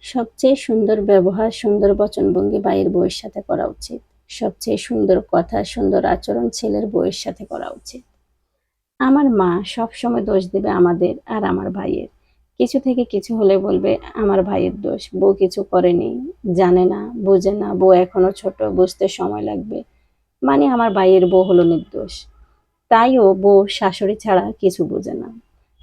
সবচেয়ে সুন্দর ব্যবহার, সুন্দর বচনভঙ্গি ভাইয়ের বউয়ের সাথে করা উচিত। সবচেয়ে সুন্দর কথা, সুন্দর আচরণ ছেলের বউয়ের সাথে করা উচিত। আমার মা সবসময় দোষ দেবে আমাদের আর আমার ভাইয়ের। কিছু থেকে কিছু হলে বলবে আমার ভাইয়ের দোষ, বউ কিছু করেনি, জানে না, বোঝে না, বউ এখনো ছোট, বুঝতে সময় লাগবে। মানে আমার ভাইয়ের বউ হলো নির্দোষ। তাইও বউ শাশুড়ি ছাড়া কিছু বোঝে না।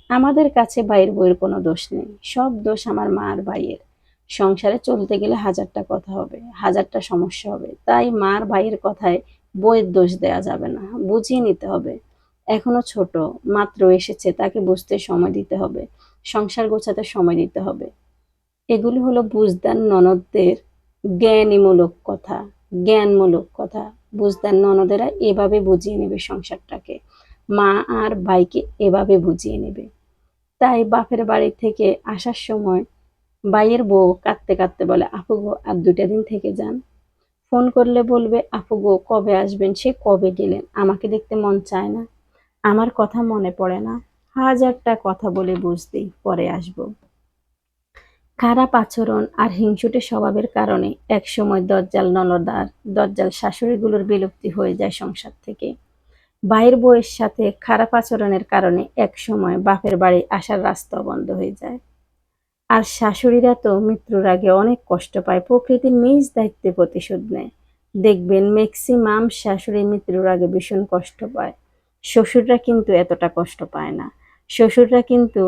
আমাদের কাছে ভাইয়ের বউয়ের কোনো দোষ নেই, সব দোষ আমার মা আর ভাইয়ের। সংসারে চলতে গেলে হাজারটা কথা হবে, হাজারটা সমস্যা হবে, তাই মা আর ভাইয়ের কথায় বউয়ের দোষ দেয়া যাবে না, বুঝিয়ে নিতে হবে। এখনো ছোট, মাত্র এসেছে, তাকে বুঝতে সময় দিতে হবে, সংসার গোছাতে সময় দিতে হবে। এগুলি হলো বুঝদার ননদদের জ্ঞানীমূলক কথা, জ্ঞানমূলক কথা। বুঝদার ননদেরা এভাবে বুঝিয়ে নেবে সংসারটাকে, মা আর ভাইকে এভাবে বুঝিয়ে নেবে। তাই বাপের বাড়ি থেকে আসার সময় ভাইয়ের বউ কাঁদতে কাঁদতে বলে, আপু গো আর 2টা দিন থেকে যান। ফোন করলে বলবে, আপু গো কবে আসবেন, সে কবে গেলেন, আমাকে দেখতে মন চায় না, আমার কথা মনে পড়ে না। হাজারটা কথা বলে বুঝতেই পরে আসবো। খারাপ আচরণ আর হিংসুটে স্বভাবের কারণে একসময় দজ্জাল ননদ আর দজ্জাল শাশুড়িগুলোর বিলুপ্তি হয়ে যায় সংসার থেকে। ভাইয়ের বউয়ের সাথে খারাপ আচরণের কারণে একসময় বাপের বাড়ি আসার রাস্তা বন্ধ হয়ে যায়। আর শাশুড়িরা তো মৃত্যুর আগে অনেক কষ্ট পায়, প্রকৃতির নিজ দায়িত্বে প্রতিশোধ নেয়। দেখবেন ম্যাক্সিমাম শাশুড়ি মৃত্যুর আগে ভীষণ কষ্ট পায়। শ্বশুররা কিন্তু এতটা কষ্ট পায় না। শ্বশুররা কিন্তু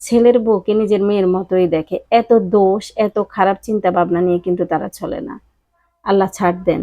ছেলের বউকে নিজের মেয়ের মতোই দেখে। এত দোষ, এত খারাপ চিন্তা ভাবনা নিয়ে কিন্তু তারা চলে না। আল্লাহ ছাড় দেন।